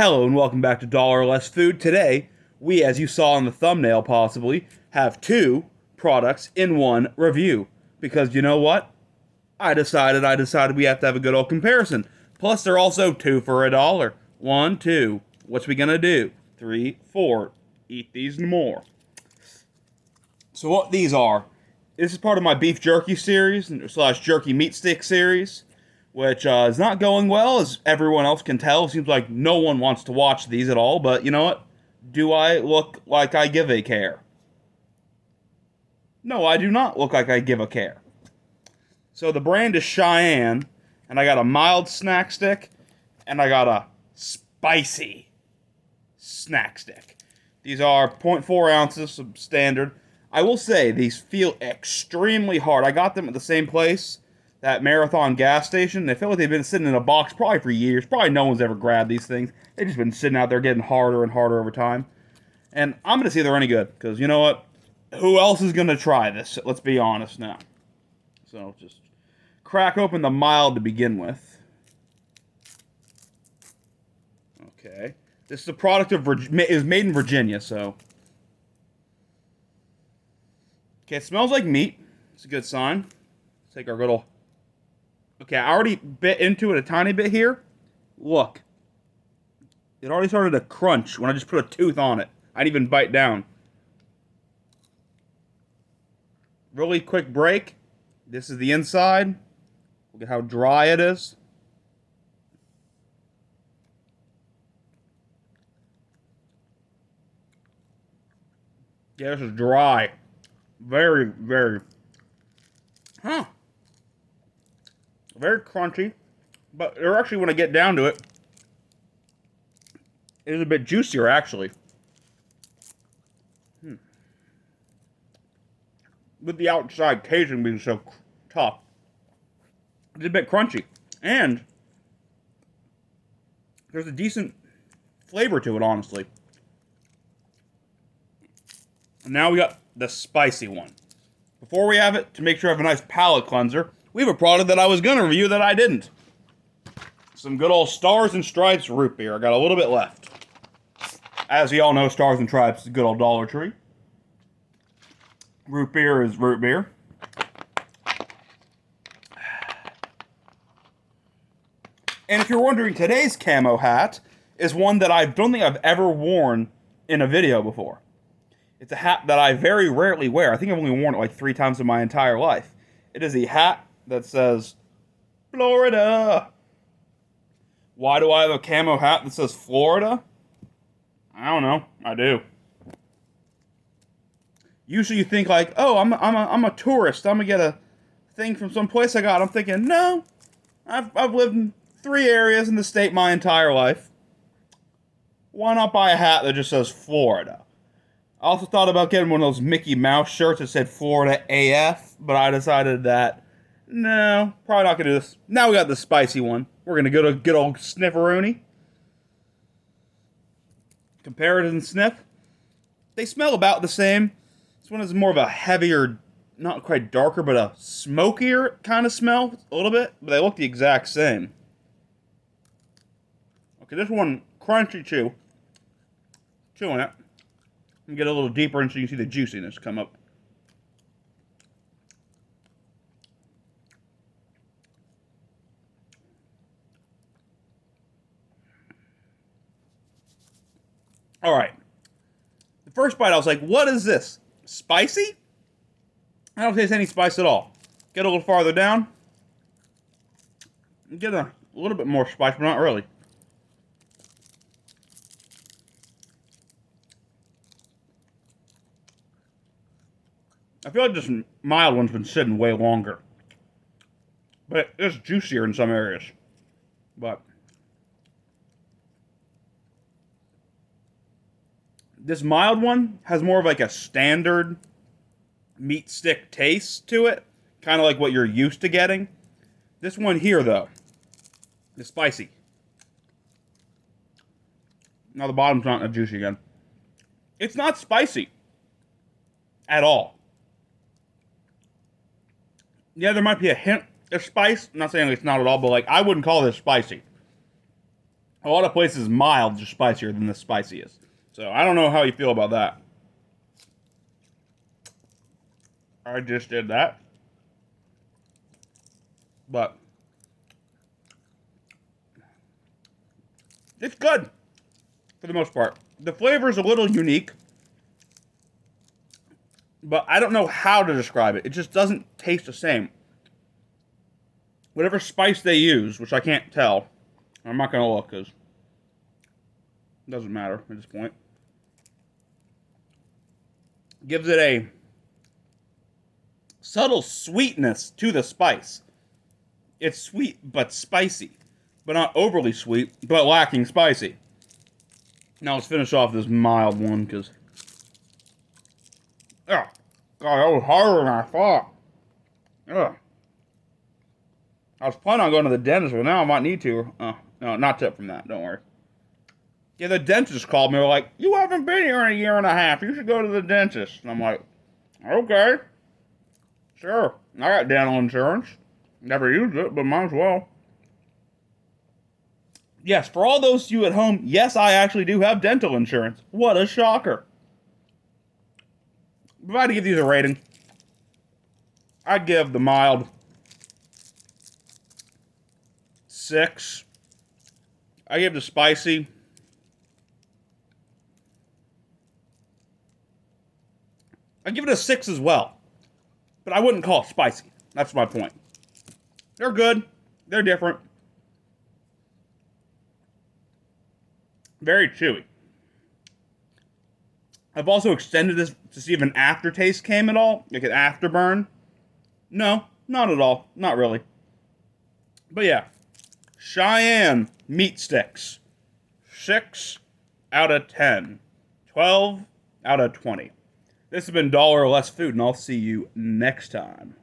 Hello and welcome back to Dollar Less Food. Today, we, as you saw in the thumbnail possibly, have two products in one review. Because you know what? I decided we have to have a good old comparison. Plus, they're also two for $1. One, two. What's we gonna do? Three, four. Eat these and more. So what these are, this is part of my beef jerky series, slash jerky meat stick series, which is not going well, as everyone else can tell. It seems like no one wants to watch these at all, but you know what? Do I look like I give a care? No, I do not look like I give a care. So the brand is Cheyenne, and I got a mild snack stick, and I got a spicy snack stick. These are 0.4 ounces of standard. I will say, these feel extremely hard. I got them at the same place, that Marathon gas station. They feel like they've been sitting in a box probably for years. Probably no one's ever grabbed these things. They've just been sitting out there getting harder and harder over time. And I'm going to see if they're any good, because you know what? Who else is going to try this? Let's be honest now. So just crack open the mild to begin with. Okay. This is a product of it was made in Virginia, so. Okay, it smells like meat. It's a good sign. Let's take our little. Okay, I already bit into it a tiny bit here. Look. It already started to crunch when I just put a tooth on it. I didn't even bite down. Really quick break. This is the inside. Look at how dry it is. Yeah, this is dry. Very, very. Very crunchy. But they're actually, when I get down to it, it is a bit juicier, actually. With the outside casing being so tough. It's a bit crunchy. And there's a decent flavor to it, honestly. And now we got the spicy one. Before we have it, to make sure I have a nice palate cleanser, we have a product that I was going to review that I didn't. Some good old Stars and Stripes root beer. I got a little bit left. As you all know, Stars and Stripes is a good old Dollar Tree. Root beer is root beer. And if you're wondering, today's camo hat is one that I don't think I've ever worn in a video before. It's a hat that I very rarely wear. I think I've only worn it like 3 times in my entire life. It is a hat that says, Florida. Why do I have a camo hat that says Florida? I don't know. I do. Usually you think like, oh, I'm a tourist. I'm gonna get a thing from some place I got. I'm thinking, no, I've lived in 3 areas in the state my entire life. Why not buy a hat that just says Florida? I also thought about getting one of those Mickey Mouse shirts that said Florida AF, but I decided that, no, probably not gonna do this. Now we got the spicy one. We're gonna go to good old snifferoonie. Compare it and sniff. They smell about the same. This one is more of a heavier, not quite darker, but a smokier kind of smell, a little bit, but they look the exact same. Okay, this one, crunchy chew. Chewing it. And get a little deeper in so you can see the juiciness come up. Alright. The first bite I was like, what is this? Spicy? I don't taste any spice at all. Get a little farther down. Get a little bit more spice, but not really. I feel like this mild one's been sitting way longer. But it's juicier in some areas. But this mild one has more of like a standard meat stick taste to it. Kind of like what you're used to getting. This one here, though, is spicy. Now the bottom's not juicy again. It's not spicy. At all. Yeah, there might be a hint of spice. I'm not saying it's not at all, but like I wouldn't call this spicy. A lot of places mild are spicier than this spicy is. So I don't know how you feel about that. I just did that. But it's good for the most part. The flavor is a little unique, but I don't know how to describe it. It just doesn't taste the same. Whatever spice they use, which I can't tell, I'm not going to look because it doesn't matter at this point, gives it a subtle sweetness to the spice. It's sweet but spicy, but not overly sweet, but lacking spicy. Now let's finish off this mild one because, oh, God, that was harder than I thought. Ugh. I was planning on going to the dentist, but now I might need to. No, not tip from that. Don't worry. Yeah, the dentist called me. They were like, "You haven't been here in a year and a half. You should go to the dentist." And I'm like, "Okay, sure. I got dental insurance. Never used it, but might as well." Yes, for all those of you at home, yes, I actually do have dental insurance. What a shocker. If I had to give these a rating, I'd give the mild 6. I give the spicy I give it a 6 as well. But I wouldn't call it spicy. That's my point. They're good. They're different. Very chewy. I've also extended this to see if an aftertaste came at all. Like an afterburn. No, not at all. Not really. But yeah. Cheyenne meat sticks. 6 out of 10. 12 out of 20. This has been Dollar or Less Food, and I'll see you next time.